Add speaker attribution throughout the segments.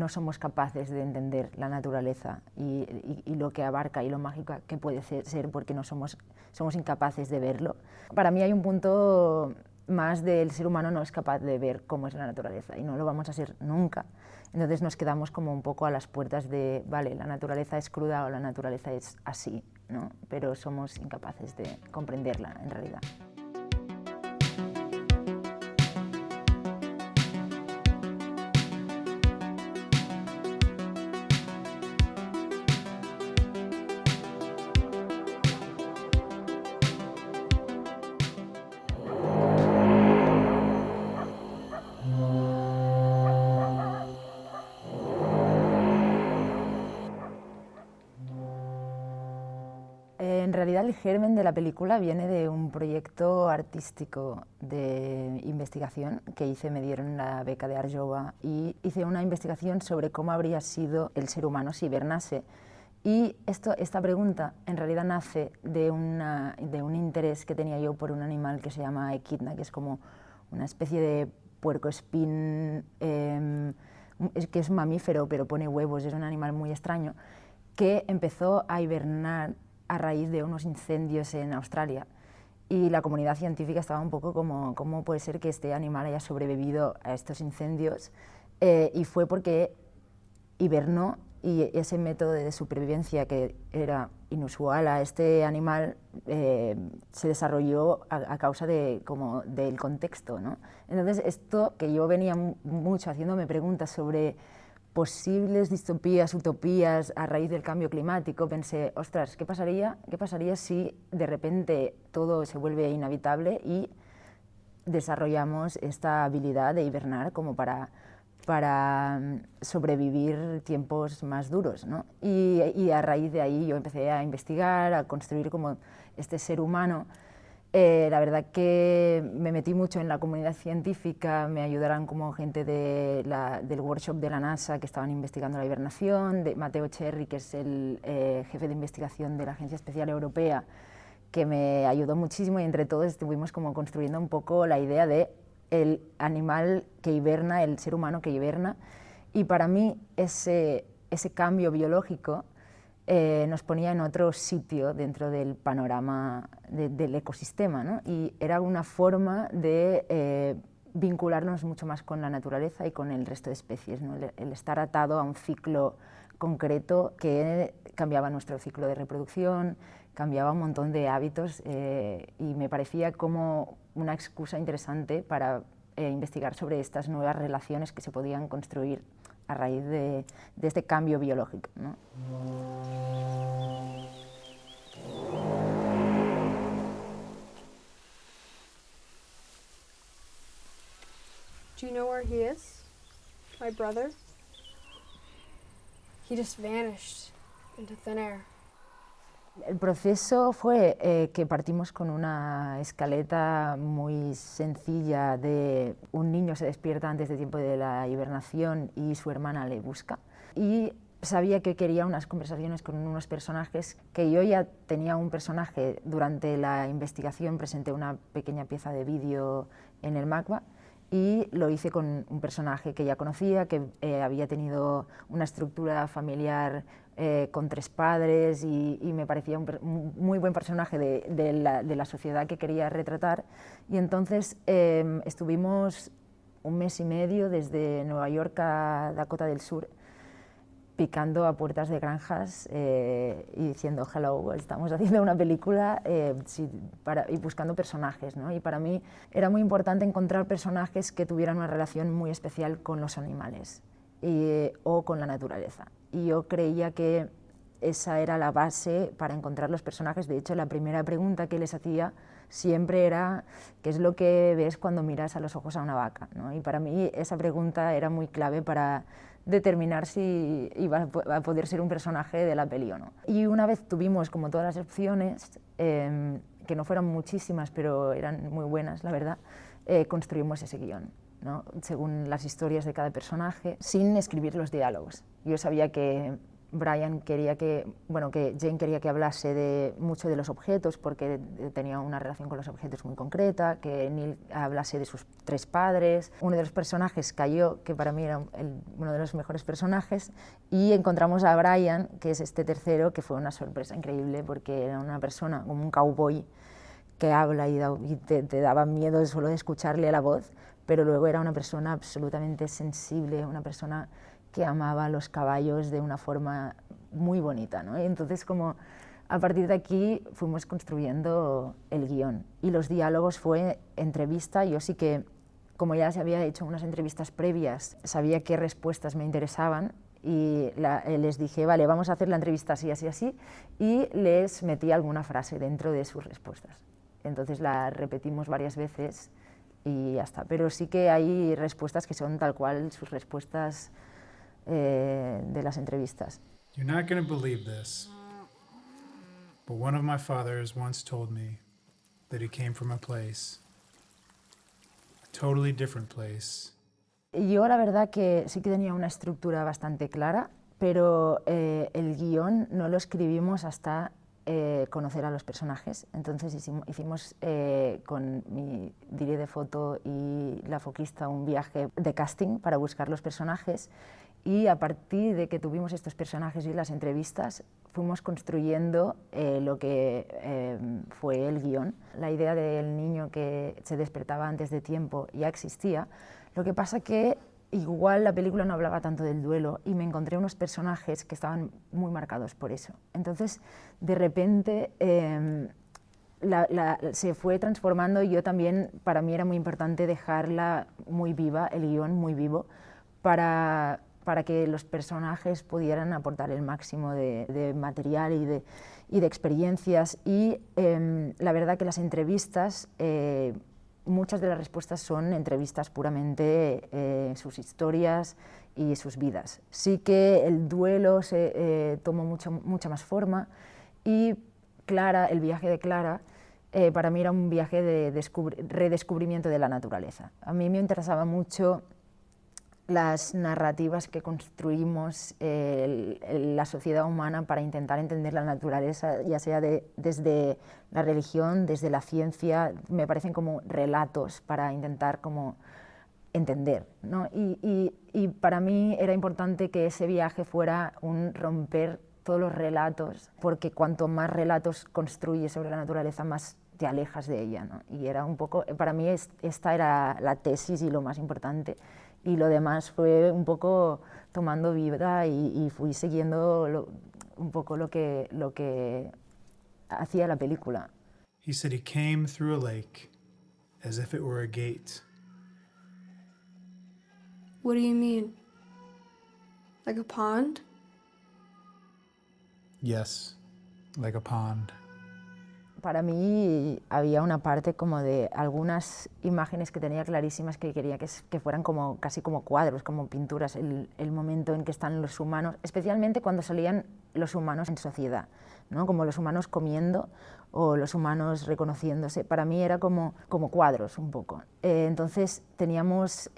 Speaker 1: no somos capaces de entender la naturaleza y lo que abarca y lo mágica que puede ser porque somos incapaces de verlo. Para mí hay un punto más del ser humano no es capaz de ver cómo es la naturaleza y no lo vamos a ser nunca. Entonces nos quedamos como un poco a las puertas de, vale, la naturaleza es cruda o la naturaleza es así, ¿no? Pero somos incapaces de comprenderla en realidad. En realidad el germen de la película viene de un proyecto artístico de investigación que hice, me dieron la beca de Arjova y hice una investigación sobre cómo habría sido el ser humano si hibernase. Y esta pregunta en realidad nace de un interés que tenía yo por un animal que se llama equidna, que es como una especie de puercoespín, que es un mamífero pero pone huevos, es un animal muy extraño, que empezó a hibernar a raíz de unos incendios en Australia. Y la comunidad científica estaba un poco como, ¿cómo puede ser que este animal haya sobrevivido a estos incendios? Y fue porque hibernó y ese método de supervivencia que era inusual a este animal se desarrolló a causa del contexto, ¿no? Entonces esto que yo venía mucho haciéndome preguntas sobre posibles distopías, utopías a raíz del cambio climático, pensé, ostras, ¿qué pasaría si de repente todo se vuelve inhabitable y desarrollamos esta habilidad de hibernar como para sobrevivir tiempos más duros, ¿no? Y a raíz de ahí yo empecé a investigar, a construir como este ser humano. La verdad que me metí mucho en la comunidad científica, me ayudaron como gente del workshop de la NASA que estaban investigando la hibernación, de Matteo Cherry, que es el jefe de investigación de la Agencia Espacial Europea, que me ayudó muchísimo y entre todos estuvimos como construyendo un poco la idea de el animal que hiberna, el ser humano que hiberna, y para mí ese cambio biológico nos ponía en otro sitio dentro del panorama del ecosistema, ¿no? Y era una forma de vincularnos mucho más con la naturaleza y con el resto de especies, ¿no? El estar atado a un ciclo concreto que cambiaba nuestro ciclo de reproducción, cambiaba un montón de hábitos y me parecía como una excusa interesante para investigar sobre estas nuevas relaciones que se podían construir a raíz de este cambio biológico, ¿no?
Speaker 2: Do you know where he is? My brother? He just vanished into thin air.
Speaker 1: El proceso fue que partimos con una escaleta muy sencilla de un niño se despierta antes de tiempo de la hibernación y su hermana le busca. Y sabía que quería unas conversaciones con unos personajes, que yo ya tenía un personaje durante la investigación, presenté una pequeña pieza de vídeo en el MACBA y lo hice con un personaje que ya conocía, que había tenido una estructura familiar con 3 padres y me parecía un muy buen personaje de la sociedad que quería retratar. Y entonces estuvimos un mes y medio desde Nueva York a Dakota del Sur picando a puertas de granjas y diciendo hello, estamos haciendo una película y buscando personajes, ¿no? Y para mí era muy importante encontrar personajes que tuvieran una relación muy especial con los animales o con la naturaleza. Y yo creía que esa era la base para encontrar los personajes. De hecho, la primera pregunta que les hacía siempre era ¿qué es lo que ves cuando miras a los ojos a una vaca? ¿No? Y para mí esa pregunta era muy clave para determinar si iba a poder ser un personaje de la peli o no. Y una vez tuvimos como todas las opciones, que no fueron muchísimas, pero eran muy buenas, la verdad, construimos ese guión, ¿no? Según las historias de cada personaje, sin escribir los diálogos. Yo sabía que Brian quería que Jane quería que hablase mucho de los objetos, porque tenía una relación con los objetos muy concreta, que Neil hablase de sus 3 padres. Uno de los personajes cayó, que para mí era uno de los mejores personajes, y encontramos a Brian, que es este tercero, que fue una sorpresa increíble, porque era una persona como un cowboy que habla y te daba miedo solo de escucharle la voz, pero luego era una persona absolutamente sensible, una persona que amaba a los caballos de una forma muy bonita, ¿no? Y entonces, como a partir de aquí fuimos construyendo el guión, y los diálogos fue entrevista. Yo sí que, como ya se había hecho unas entrevistas previas, sabía qué respuestas me interesaban, y les dije, vale, vamos a hacer la entrevista así, así, así, y les metí alguna frase dentro de sus respuestas. Entonces la repetimos varias veces y ya está. Pero sí que hay respuestas que son tal cual sus respuestas de las entrevistas.
Speaker 3: You're not going to believe this, but one of my fathers once told me that he came from a place, a totally different place.
Speaker 1: Yo la verdad que sí que tenía una estructura bastante clara, pero el guión no lo escribimos hasta conocer a los personajes. Entonces hicimos con mi director de foto y la foquista un viaje de casting para buscar los personajes, y a partir de que tuvimos estos personajes y las entrevistas fuimos construyendo lo que fue el guión. La idea del niño que se despertaba antes de tiempo ya existía, lo que pasa que igual la película no hablaba tanto del duelo, y me encontré unos personajes que estaban muy marcados por eso. Entonces, de repente, se fue transformando, y yo también, para mí era muy importante dejarla muy viva, el guión muy vivo, para que los personajes pudieran aportar el máximo de material y de experiencias. Y la verdad que las entrevistas, muchas de las respuestas son entrevistas puramente sus historias y sus vidas. Sí que el duelo se tomó mucha más forma, y Clara, el viaje de Clara, para mí era un viaje de redescubrimiento de la naturaleza. A mí me interesaba mucho las narrativas que construimos la sociedad humana para intentar entender la naturaleza, ya sea desde la religión, desde la ciencia. Me parecen como relatos para intentar como entender, ¿no? Y para mí era importante que ese viaje fuera un romper todos los relatos, porque cuanto más relatos construyes sobre la naturaleza, más te alejas de ella, ¿no? Y era un poco, para mí esta era la tesis y lo más importante. Y lo demás fue un poco tomando vida, y fui siguiendo un poco lo que hacía la película.
Speaker 3: He said he came through a lake as if it were a gate.
Speaker 2: What do you mean? Like a pond?
Speaker 3: Yes, like a pond.
Speaker 1: Para mí había una parte como de algunas imágenes que tenía clarísimas, que quería que fueran como, casi como cuadros, como pinturas, el momento en que están los humanos, especialmente cuando salían los humanos en sociedad, ¿no? Como los humanos comiendo o los humanos reconociéndose. Para mí era como cuadros un poco. Entonces teníamos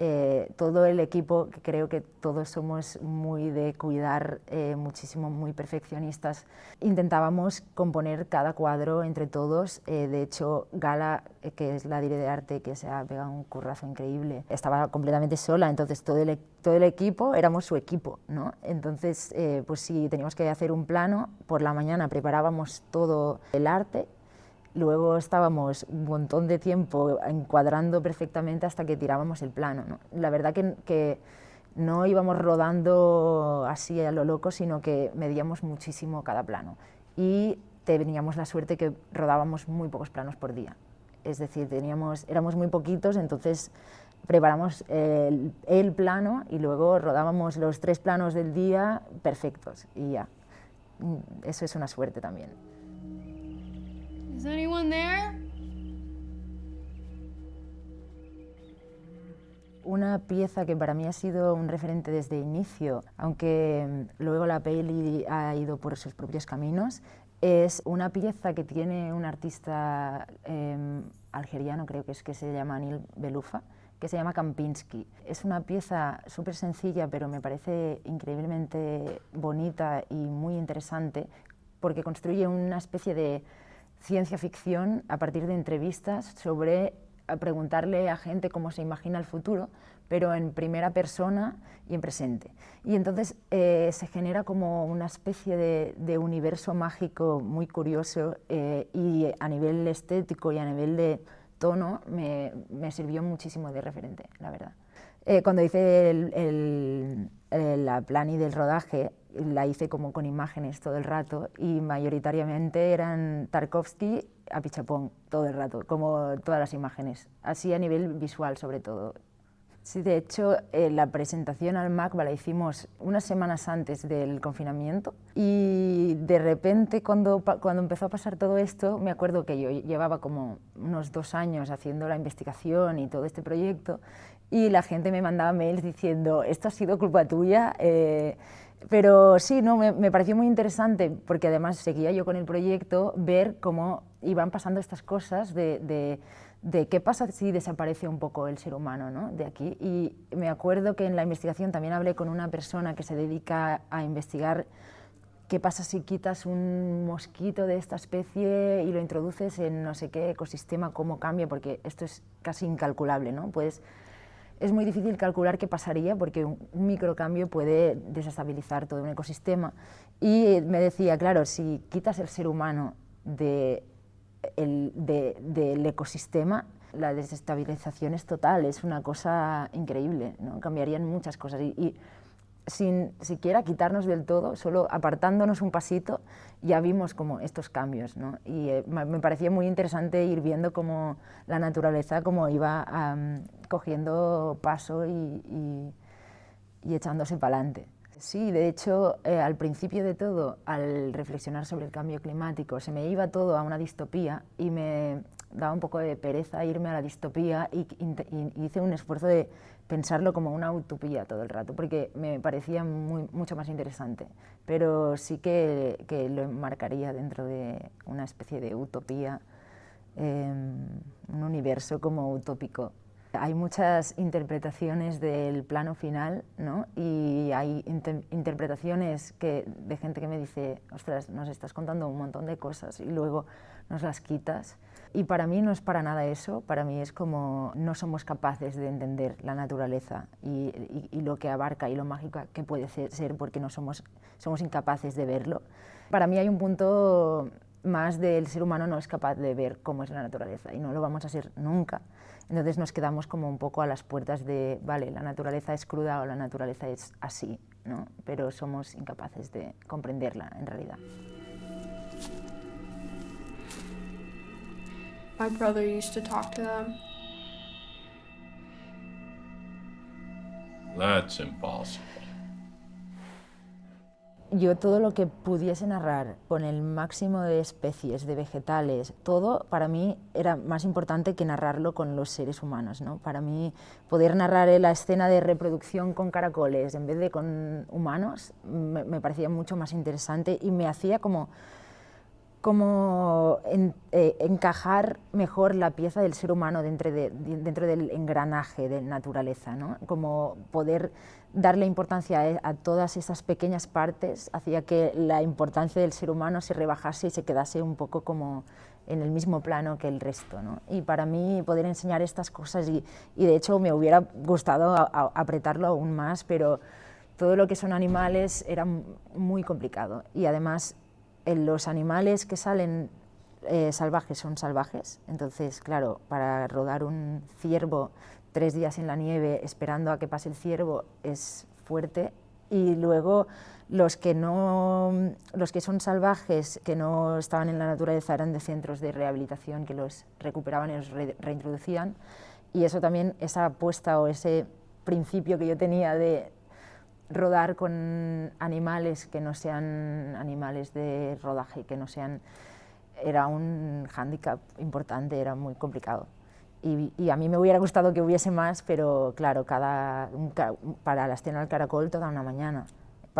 Speaker 1: todo el equipo, que creo que todos somos muy de cuidar muchísimo, muy perfeccionistas. Intentábamos componer cada cuadro entre todos. De hecho, Gala, que es la directora de arte, que se ha pegado un currazo increíble, estaba completamente sola, entonces todo el equipo éramos su equipo, ¿no? Entonces, pues si teníamos que hacer un plano, por la mañana preparábamos todo el arte, luego estábamos un montón de tiempo encuadrando perfectamente hasta que tirábamos el plano, ¿no? La verdad que no íbamos rodando así a lo loco, sino que medíamos muchísimo cada plano, y teníamos la suerte que rodábamos muy pocos planos por día. Es decir, éramos muy poquitos, entonces preparamos el plano y luego rodábamos los 3 planos del día perfectos, y ya. Eso es una suerte también.
Speaker 2: Is anyone there?
Speaker 1: Una pieza que para mí ha sido un referente desde el inicio, aunque luego la peli ha ido por sus propios caminos, es una pieza que tiene un artista algeriano, creo que se llama Anil Beloufa, que se llama Kempinski. Es una pieza súper sencilla, pero me parece increíblemente bonita y muy interesante, porque construye una especie de ciencia ficción a partir de entrevistas sobre preguntarle a gente cómo se imagina el futuro, pero en primera persona y en presente. Y entonces se genera como una especie de universo mágico muy curioso, y a nivel estético y a nivel de tono me sirvió muchísimo de referente, la verdad. Cuando hice la plani del rodaje, la hice como con imágenes todo el rato y mayoritariamente eran Tarkovsky a pichapón todo el rato, como todas las imágenes, así a nivel visual sobre todo. Sí, de hecho, la presentación al MACBA la hicimos unas semanas antes del confinamiento y de repente cuando empezó a pasar todo esto, me acuerdo que yo llevaba como unos 2 años haciendo la investigación y todo este proyecto y la gente me mandaba mails diciendo esto ha sido culpa tuya, pero sí, no, me pareció muy interesante porque además seguía yo con el proyecto, ver cómo iban pasando estas cosas de qué pasa si desaparece un poco el ser humano, ¿no?, de aquí. Y me acuerdo que en la investigación también hablé con una persona que se dedica a investigar qué pasa si quitas un mosquito de esta especie y lo introduces en no sé qué ecosistema, cómo cambia, porque esto es casi incalculable, ¿no? Pues es muy difícil calcular qué pasaría porque un microcambio puede desestabilizar todo un ecosistema. Y me decía, claro, si quitas el ser humano del ecosistema, la desestabilización es total, es una cosa increíble, ¿no? Cambiarían muchas cosas y sin siquiera quitarnos del todo, solo apartándonos un pasito, ya vimos como estos cambios, ¿no? Y me parecía muy interesante ir viendo cómo la naturaleza como iba cogiendo paso y echándose para adelante. Sí, de hecho, al principio de todo, al reflexionar sobre el cambio climático, se me iba todo a una distopía y me daba un poco de pereza irme a la distopía y hice un esfuerzo de pensarlo como una utopía todo el rato, porque me parecía mucho más interesante, pero sí que lo enmarcaría dentro de una especie de utopía, un universo como utópico. Hay muchas interpretaciones del plano final, ¿no? Y hay interpretaciones de gente que me dice, ostras, nos estás contando un montón de cosas y luego nos las quitas. Y para mí no es para nada eso, para mí es como no somos capaces de entender la naturaleza y lo que abarca y lo mágica que puede ser porque no somos incapaces de verlo. Para mí hay un punto más del ser humano no es capaz de ver cómo es la naturaleza y no lo vamos a ser nunca. Entonces nos quedamos como un poco a las puertas de, vale, la naturaleza es cruda o la naturaleza es así, ¿no? Pero somos incapaces de comprenderla en realidad.
Speaker 2: My brother used to talk to them.
Speaker 4: That's impossible.
Speaker 1: Yo todo lo que pudiese narrar con el máximo de especies, de vegetales, todo para mí era más importante que narrarlo con los seres humanos, ¿no? Para mí poder narrar la escena de reproducción con caracoles en vez de con humanos me parecía mucho más interesante y me hacía como encajar mejor la pieza del ser humano dentro del engranaje de naturaleza, ¿no? Como poder darle importancia a todas esas pequeñas partes hacía que la importancia del ser humano se rebajase y se quedase un poco como en el mismo plano que el resto, ¿no? Y para mí poder enseñar estas cosas y de hecho me hubiera gustado apretarlo aún más, pero todo lo que son animales era muy complicado y además los animales que salen salvajes son salvajes, entonces claro, para rodar un ciervo 3 días en la nieve esperando a que pase el ciervo es fuerte y luego los que son salvajes, que no estaban en la naturaleza, eran de centros de rehabilitación que los recuperaban y los reintroducían y eso también, esa apuesta o ese principio que yo tenía de rodar con animales que no sean animales de rodaje, que no sean, era un hándicap importante, era muy complicado. Y a mí me hubiera gustado que hubiese más, pero claro, para la escena del caracol toda una mañana.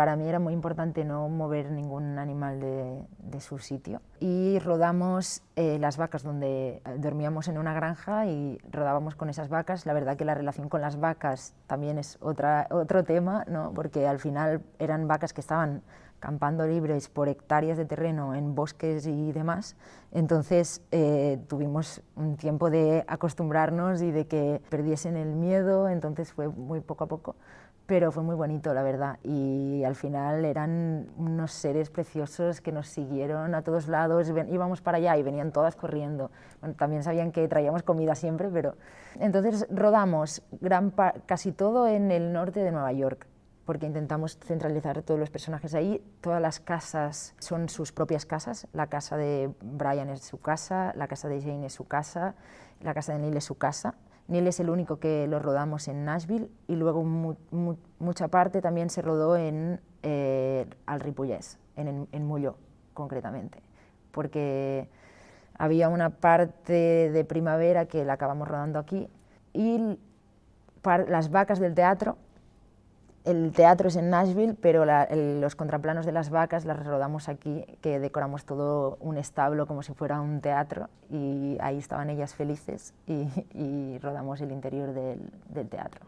Speaker 1: para mí era muy importante no mover ningún animal de su sitio. Y rodamos las vacas donde dormíamos en una granja y rodábamos con esas vacas. La verdad que la relación con las vacas también es otro tema, ¿no? Porque al final eran vacas que estaban campando libres por hectáreas de terreno en bosques y demás. Entonces tuvimos un tiempo de acostumbrarnos y de que perdiesen el miedo, entonces fue muy poco a poco, pero fue muy bonito, la verdad, y al final eran unos seres preciosos que nos siguieron a todos lados, íbamos para allá y venían todas corriendo. Bueno, también sabían que traíamos comida siempre, pero... Entonces rodamos casi todo en el norte de Nueva York, porque intentamos centralizar todos los personajes ahí. Todas las casas son sus propias casas. La casa de Brian es su casa, la casa de Jane es su casa, la casa de Neil es su casa. Neil es el único que lo rodamos en Nashville y luego mucha parte también se rodó al Ripollès, en Molló concretamente, porque había una parte de primavera que la acabamos rodando aquí y las vacas del teatro. El teatro es en Nashville, pero los contraplanos de las vacas las rodamos aquí, que decoramos todo un establo como si fuera un teatro, y ahí estaban ellas felices y rodamos el interior del teatro.